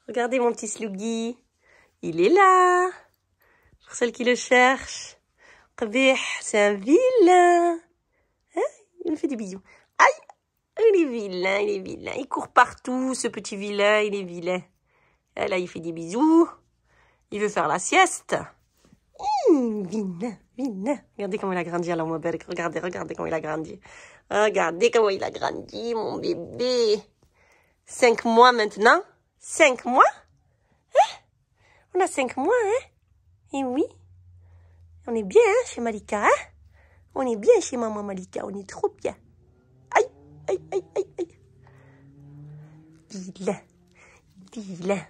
Regardez mon petit Sluggy. Il est là. Pour celles qui le cherchent. Qabih, c'est un vilain. Hein? Il me fait des bisous. Aïe! Il est vilain, il est vilain. Il court partout, ce petit vilain, il est vilain. Et là, il fait des bisous. Il veut faire la sieste. Vilain, vilain. Regardez comment il a grandi, alors, mon bébé. Regardez, regardez comment il a grandi. Regardez comment il a grandi, mon bébé. 5 mois maintenant. 5 mois? Hein? On a 5 mois, hein? Et oui. On est bien, hein, chez Malika, hein? On est bien chez maman Malika. On est trop bien. Aïe, aïe, aïe, aïe, aïe. Vilain. Vilain.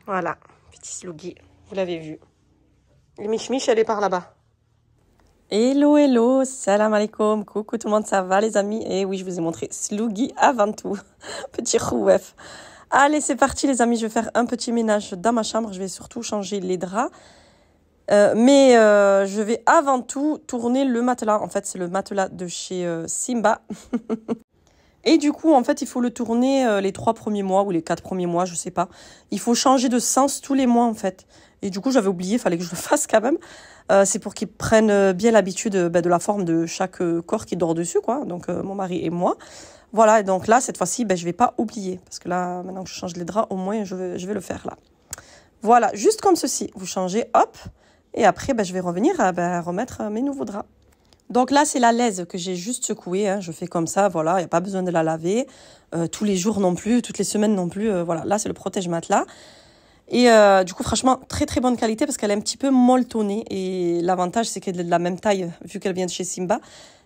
Voilà. Petit Sluggy. Vous l'avez vu. Le Mich-Mich, elle est par là-bas. Hello, hello, salam alaikum, coucou tout le monde, ça va les amis? Et oui, je vous ai montré Sluggy avant tout, petit rouef. Allez, c'est parti les amis, je vais faire un petit ménage dans ma chambre, je vais surtout changer les draps. Mais je vais avant tout tourner le matelas, en fait c'est le matelas de chez Simba. Et du coup, en fait, il faut le tourner les 3 premiers mois ou les 4 premiers mois, je sais pas. Il faut changer de sens tous les mois, en fait. Et du coup, j'avais oublié, il fallait que je le fasse quand même. C'est pour qu'ils prennent bien l'habitude de la forme de chaque corps qui dort dessus, quoi. Donc, mon mari et moi. Voilà, et donc là, cette fois-ci, je vais pas oublier. Parce que là, maintenant que je change les draps, au moins, je vais le faire, là. Voilà, juste comme ceci. Vous changez, hop. Et après, je vais revenir à remettre mes nouveaux draps. Donc là, c'est la laise que j'ai juste secouée. Hein. Je fais comme ça, voilà. Il n'y a pas besoin de la laver. Tous les jours non plus, toutes les semaines non plus. Voilà, là, c'est le protège-matelas. Et du coup, franchement, très très bonne qualité parce qu'elle est un petit peu molletonnée. Et l'avantage, c'est qu'elle est de la même taille, vu qu'elle vient de chez Simba.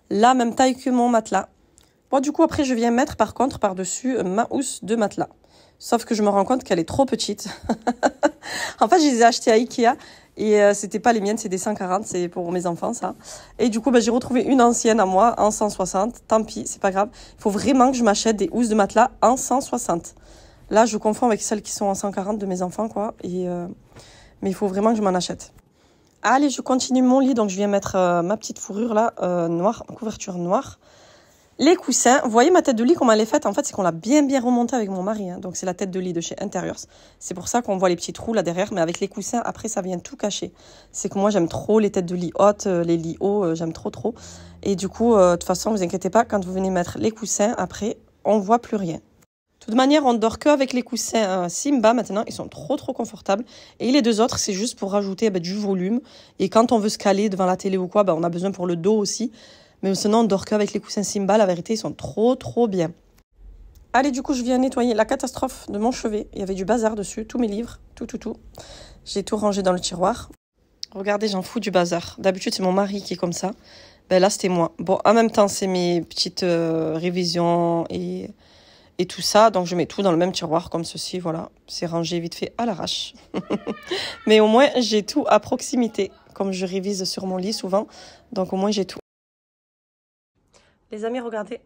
La même taille que mon matelas. Bon, du coup, après, je viens mettre par contre par-dessus ma housse de matelas. Sauf que je me rends compte qu'elle est trop petite. En fait, je les ai achetées à Ikea. Et c'était pas les miennes, c'est des 140, c'est pour mes enfants, ça. Et du coup, j'ai retrouvé une ancienne à moi, en 160. Tant pis, c'est pas grave. Il faut vraiment que je m'achète des housses de matelas en 160. Là, je confonds avec celles qui sont en 140 de mes enfants, quoi. Mais il faut vraiment que je m'en achète. Allez, je continue mon lit. Donc, je viens mettre ma petite fourrure, là, noire, couverture noire. Les coussins, vous voyez ma tête de lit, comment elle est faite? En fait, c'est qu'on l'a bien remontée avec mon mari. Hein. Donc, c'est la tête de lit de chez Interiors. C'est pour ça qu'on voit les petits trous là derrière. Mais avec les coussins, après, ça vient tout cacher. C'est que moi, j'aime trop les têtes de lit hautes, les lits hauts. J'aime trop. Et du coup, de toute façon, vous inquiétez pas, quand vous venez mettre les coussins, après, on voit plus rien. De toute manière, on ne dort qu'avec les coussins Simba maintenant. Ils sont trop confortables. Et les deux autres, c'est juste pour rajouter du volume. Et quand on veut se caler devant la télé ou quoi, on a besoin pour le dos aussi. Mais sinon, on dort qu'avec les coussins Simba. La vérité, ils sont trop bien. Allez, du coup, je viens nettoyer la catastrophe de mon chevet. Il y avait du bazar dessus, tous mes livres, tout. J'ai tout rangé dans le tiroir. Regardez, j'en fous du bazar. D'habitude, c'est mon mari qui est comme ça. Là, c'était moi. Bon, en même temps, c'est mes petites révisions et tout ça. Donc, je mets tout dans le même tiroir comme ceci. Voilà, c'est rangé vite fait à l'arrache. Mais au moins, j'ai tout à proximité. Comme je révise sur mon lit souvent. Donc, au moins, j'ai tout. Les amis, regardez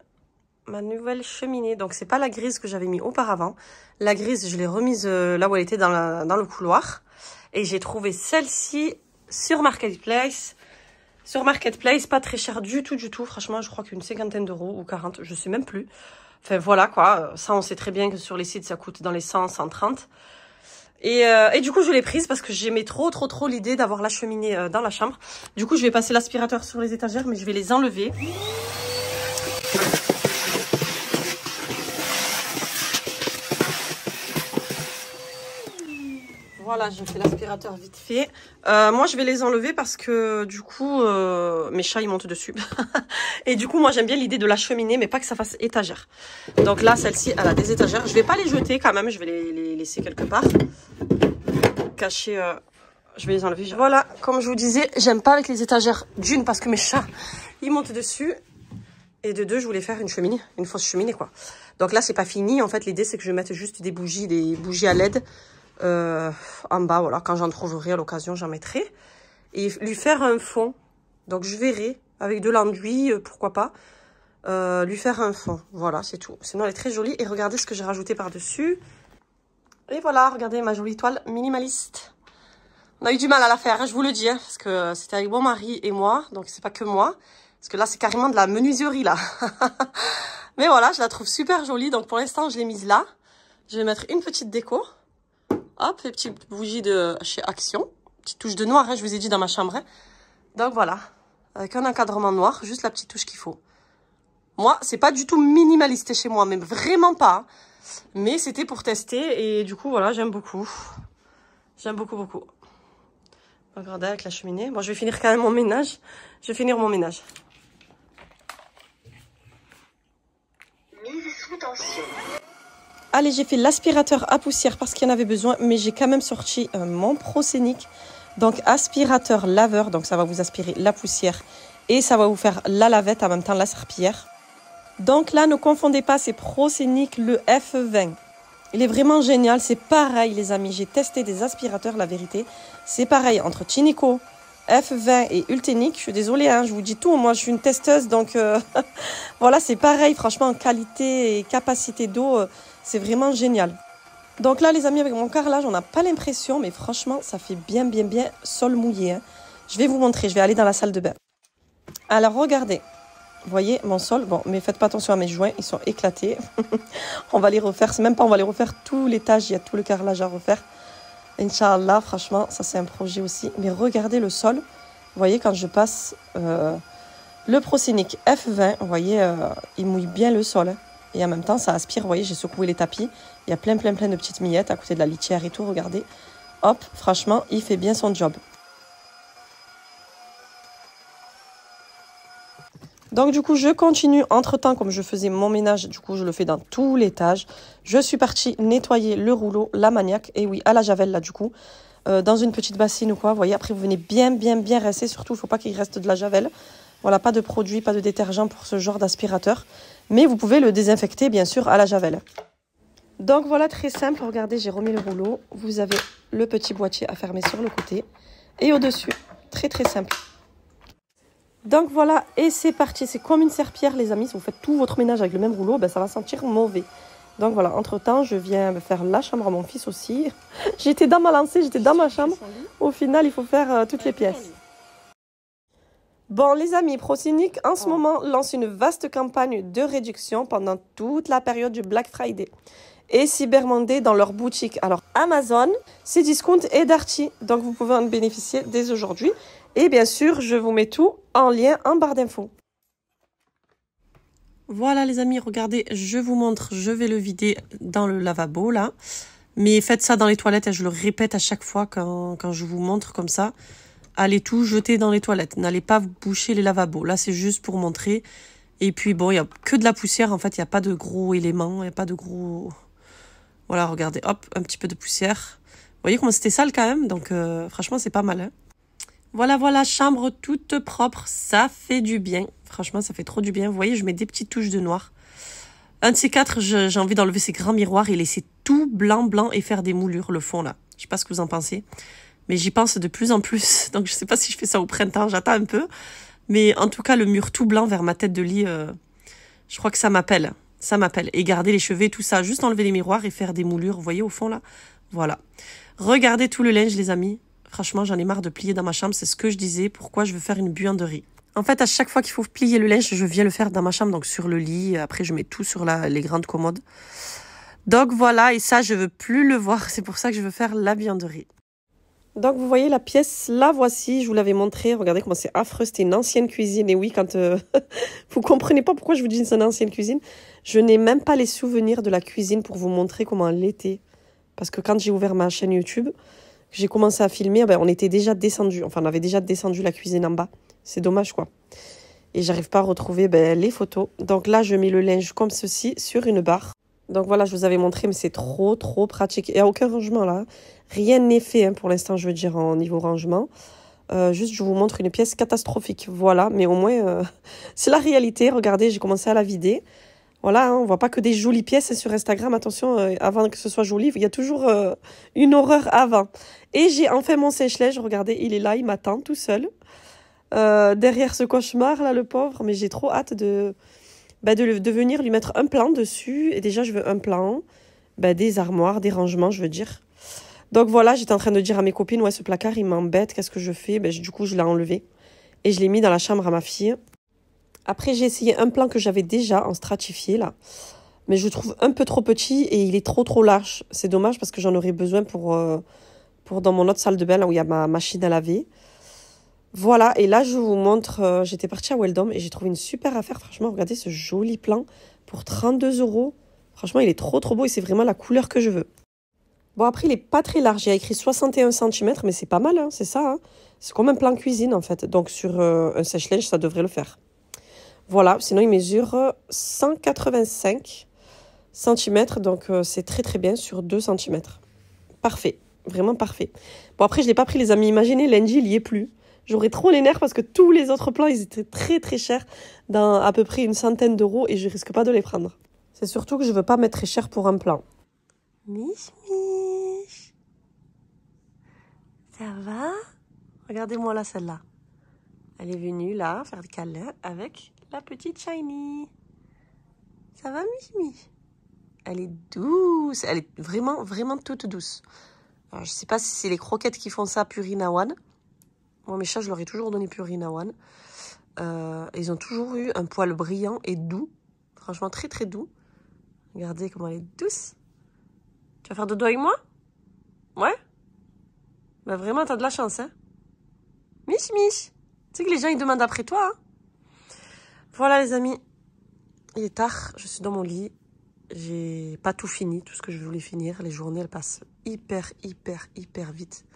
ma nouvelle cheminée. Donc, c'est pas la grise que j'avais mis auparavant. La grise, je l'ai remise là où elle était dans le couloir. Et j'ai trouvé celle-ci sur Marketplace. Sur Marketplace, pas très cher du tout. Franchement, je crois qu'une 50aine d'euros ou 40, je sais même plus. Enfin, voilà quoi. Ça, on sait très bien que sur les sites, ça coûte dans les 100, 130. Et du coup, je l'ai prise parce que j'aimais trop l'idée d'avoir la cheminée dans la chambre. Du coup, je vais passer l'aspirateur sur les étagères, mais je vais les enlever. Voilà, je fais l'aspirateur vite fait. Moi, je vais les enlever parce que du coup, mes chats, ils montent dessus. Et du coup, moi, j'aime bien l'idée de la cheminée, mais pas que ça fasse étagère. Donc là, celle-ci, elle a des étagères. Je vais pas les jeter quand même, je vais les laisser quelque part. Cacher, je vais les enlever. Voilà, comme je vous disais, j'aime pas avec les étagères. D'une, parce que mes chats, ils montent dessus. Et de deux, je voulais faire une cheminée, une fausse cheminée, quoi. Donc là, c'est pas fini. En fait, l'idée, c'est que je mette juste des bougies à LED. En bas, voilà, quand j'en trouverai à l'occasion, j'en mettrai. Et lui faire un fond. Donc, je verrai, avec de l'enduit, pourquoi pas, lui faire un fond. Voilà, c'est tout. Sinon, elle est très jolie. Et regardez ce que j'ai rajouté par-dessus. Et voilà, regardez ma jolie toile minimaliste. On a eu du mal à la faire, hein, je vous le dis, hein, parce que c'était avec mon mari et moi. Donc, c'est pas que moi. Parce que là, c'est carrément de la menuiserie, là. Mais voilà, je la trouve super jolie. Donc, pour l'instant, je l'ai mise là. Je vais mettre une petite déco. Hop, les petites bougies de chez Action. Petite touche de noir, hein, je vous ai dit dans ma chambre. Hein. Donc voilà, avec un encadrement noir, juste la petite touche qu'il faut. Moi, c'est pas du tout minimaliste chez moi, mais vraiment pas. Hein. Mais c'était pour tester et du coup, voilà, j'aime beaucoup. J'aime beaucoup, beaucoup. Regardez avec la cheminée. Bon, je vais finir quand même mon ménage. Je vais finir mon ménage. Mise sous tension. Allez, j'ai fait l'aspirateur à poussière parce qu'il y en avait besoin, mais j'ai quand même sorti mon Proscenic. Donc, aspirateur laveur. Donc, ça va vous aspirer la poussière et ça va vous faire la lavette, en même temps la serpillière. Donc là, ne confondez pas, c'est Proscenic le F20. Il est vraiment génial. C'est pareil, les amis. J'ai testé des aspirateurs, la vérité. C'est pareil entre Chinico, F20 et Ultenic. Je suis désolée, hein, je vous dis tout. Moi, je suis une testeuse. Donc, voilà, c'est pareil. Franchement, en qualité et capacité d'eau, c'est vraiment génial. Donc là, les amis, avec mon carrelage, on n'a pas l'impression. Mais franchement, ça fait bien sol mouillé. Hein. Je vais vous montrer. Je vais aller dans la salle de bain. Alors, regardez. Vous voyez mon sol, bon, mais faites pas attention à mes joints, ils sont éclatés. On va les refaire, c'est même pas, on va les refaire tout l'étage, il y a tout le carrelage à refaire. Inch'Allah, franchement, ça c'est un projet aussi. Mais regardez le sol, vous voyez quand je passe le Proscenic F20, vous voyez, il mouille bien le sol. Hein. Et en même temps, ça aspire, vous voyez, j'ai secoué les tapis. Il y a plein de petites miettes à côté de la litière et tout, regardez. Hop, franchement, il fait bien son job. Donc du coup, je continue entre-temps, comme je faisais mon ménage, du coup, je le fais dans tout l'étage. Je suis partie nettoyer le rouleau, la maniaque, et oui, à la javel, là, du coup, dans une petite bassine ou quoi. Vous voyez, après, vous venez bien rincer, surtout, il ne faut pas qu'il reste de la javel. Voilà, pas de produit, pas de détergent pour ce genre d'aspirateur. Mais vous pouvez le désinfecter, bien sûr, à la javel. Donc voilà, très simple, regardez, j'ai remis le rouleau. Vous avez le petit boîtier à fermer sur le côté et au-dessus. Très simple. Donc voilà, et c'est parti. C'est comme une serpillière, les amis. Si vous faites tout votre ménage avec le même rouleau, ben, ça va sentir mauvais. Donc voilà, entre-temps, je viens me faire la chambre à mon fils aussi. J'étais dans ma lancée, j'étais dans ma chambre. Au final, il faut faire toutes les pièces. Bon, les amis, Proscenic, en ce moment, lance une vaste campagne de réduction pendant toute la période du Black Friday. Et Cyber Monday dans leur boutique. Alors, Amazon, Cdiscount et Darty. Donc, vous pouvez en bénéficier dès aujourd'hui. Et bien sûr, je vous mets tout en lien en barre d'infos. Voilà les amis, regardez, je vous montre, je vais le vider dans le lavabo là. Mais faites ça dans les toilettes, je le répète à chaque fois quand je vous montre comme ça. Allez tout jeter dans les toilettes, n'allez pas boucher les lavabos. Là, c'est juste pour montrer. Et puis bon, il n'y a que de la poussière, en fait, il n'y a pas de gros éléments, il n'y a pas de gros... Voilà, regardez, hop, un petit peu de poussière. Vous voyez comment c'était sale quand même, donc franchement, c'est pas mal, hein. Voilà, chambre toute propre, ça fait du bien. Franchement, ça fait trop du bien. Vous voyez, je mets des petites touches de noir. Un de ces quatre, j'ai envie d'enlever ces grands miroirs et laisser tout blanc et faire des moulures, le fond là. Je sais pas ce que vous en pensez, mais j'y pense de plus en plus. Donc, je sais pas si je fais ça au printemps, j'attends un peu. Mais en tout cas, le mur tout blanc vers ma tête de lit, je crois que ça m'appelle. Ça m'appelle. Et garder les cheveux, tout ça, juste enlever les miroirs et faire des moulures, vous voyez, au fond là. Voilà. Regardez tout le linge, les amis. Franchement, j'en ai marre de plier dans ma chambre, c'est ce que je disais. Pourquoi je veux faire une buanderie? En fait, à chaque fois qu'il faut plier le linge, je viens le faire dans ma chambre, donc sur le lit. Après, je mets tout sur les grandes commodes. Donc voilà, et ça, je veux plus le voir. C'est pour ça que je veux faire la buanderie. Donc vous voyez la pièce, la voici. Je vous l'avais montré. Regardez comment c'est affreux. C'était une ancienne cuisine. Et oui, quand vous comprenez pas pourquoi je vous dis que c'est une ancienne cuisine, je n'ai même pas les souvenirs de la cuisine pour vous montrer comment elle était. Parce que quand j'ai ouvert ma chaîne YouTube, j'ai commencé à filmer, ben, on était déjà descendu. Enfin, on avait déjà descendu la cuisine en bas. C'est dommage, quoi. Et j'arrive pas à retrouver les photos. Donc là, je mets le linge comme ceci sur une barre. Donc voilà, je vous avais montré, mais c'est trop pratique. Il n'y a aucun rangement là. Rien n'est fait pour l'instant, je veux dire, en niveau rangement. Juste, je vous montre une pièce catastrophique. Voilà, mais au moins, c'est la réalité. Regardez, j'ai commencé à la vider. Voilà, hein, on voit pas que des jolies pièces sur Instagram. Attention, avant que ce soit joli, il y a toujours une horreur avant. Et j'ai enfin mon sèche-linge. Regardez, il est là, il m'attend tout seul. Derrière ce cauchemar, là, le pauvre. Mais j'ai trop hâte de venir lui mettre un plan dessus. Et déjà, je veux un plan, des armoires, des rangements, je veux dire. Donc voilà, j'étais en train de dire à mes copines, ouais, ce placard, il m'embête, qu'est-ce que je fais? Du coup, je l'ai enlevé. Et je l'ai mis dans la chambre à ma fille. Après, j'ai essayé un plan que j'avais déjà en stratifié, là. Mais je le trouve un peu trop petit et il est trop large. C'est dommage parce que j'en aurais besoin pour dans mon autre salle de bain, là où il y a ma machine à laver. Voilà, et là je vous montre, j'étais partie à Weldom et j'ai trouvé une super affaire. Franchement, regardez ce joli plan pour 32 €. Franchement, il est trop beau et c'est vraiment la couleur que je veux. Bon, après, il est pas très large. Il y a écrit 61 cm, mais c'est pas mal, hein, c'est ça. Hein. C'est comme un plan cuisine, en fait. Donc, sur un sèche-linge, ça devrait le faire. Voilà, sinon, il mesure 185 cm. Donc, c'est très bien sur 2 cm. Parfait, vraiment parfait. Bon, après, je ne l'ai pas pris, les amis. Imaginez, lundi, il n'y est plus. J'aurais trop les nerfs parce que tous les autres plans, ils étaient très chers, dans à peu près une centaine d'euros, et je risque pas de les prendre. C'est surtout que je veux pas mettre très cher pour un plan. Mich. Ça va? Regardez-moi là, celle-là. Elle est venue là, faire le câlin avec la petite Shiny. Ça va, Mich? Elle est douce. Elle est vraiment toute douce. Alors, je sais pas si c'est les croquettes qui font ça, Purina One. Moi, mes chats, je leur ai toujours donné Purina One. Ils ont toujours eu un poil brillant et doux. Franchement, très doux. Regardez comment elle est douce. Tu vas faire dodo avec moi? Ouais? Bah vraiment, t'as de la chance, hein? Mich. Tu sais que les gens, ils demandent après toi, hein? Voilà, les amis. Il est tard, je suis dans mon lit. J'ai pas tout fini, tout ce que je voulais finir. Les journées, elles passent hyper vite.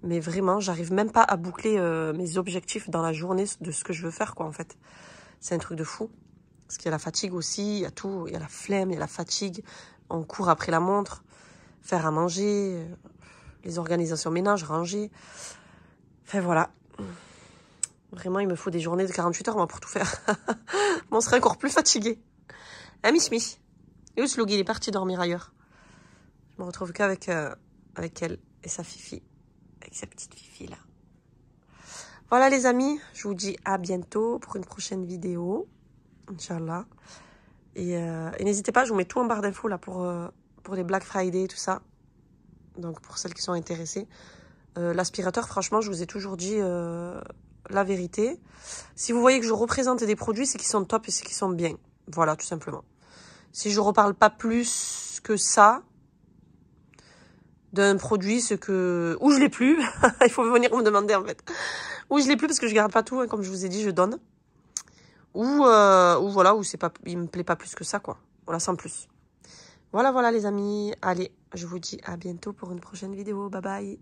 Mais vraiment, j'arrive même pas à boucler mes objectifs dans la journée de ce que je veux faire, quoi, en fait. C'est un truc de fou. Parce qu'il y a la fatigue aussi, il y a tout. Il y a la flemme, il y a la fatigue. On court après la montre. Faire à manger, les organisations ménage, ranger. Enfin, voilà. Vraiment, il me faut des journées de 48 heures, moi, pour tout faire. On serait encore plus fatigué. Ah, Mich. Et où Sluggy, il est parti dormir ailleurs. Je me retrouve qu'avec avec elle et sa fifi. Avec sa petite fifi, là. Voilà, les amis. Je vous dis à bientôt pour une prochaine vidéo. Inch'Allah. Et n'hésitez pas, je vous mets tout en barre d'infos, là, pour les Black Friday et tout ça. Donc, pour celles qui sont intéressées. L'aspirateur, franchement, je vous ai toujours dit la vérité. Si vous voyez que je représente des produits, c'est qu'ils sont top et c'est qu'ils sont bien. Voilà, tout simplement. Si je ne reparle pas plus que ça d'un produit, c'est que... Ou je l'ai plus. Il faut venir me demander, en fait. Ou je l'ai plus parce que je garde pas tout, hein, comme je vous ai dit, je donne. Ou voilà, ou c'est pas, il me plaît pas plus que ça, quoi. Voilà, sans plus. Voilà, les amis. Allez, je vous dis à bientôt pour une prochaine vidéo. Bye bye.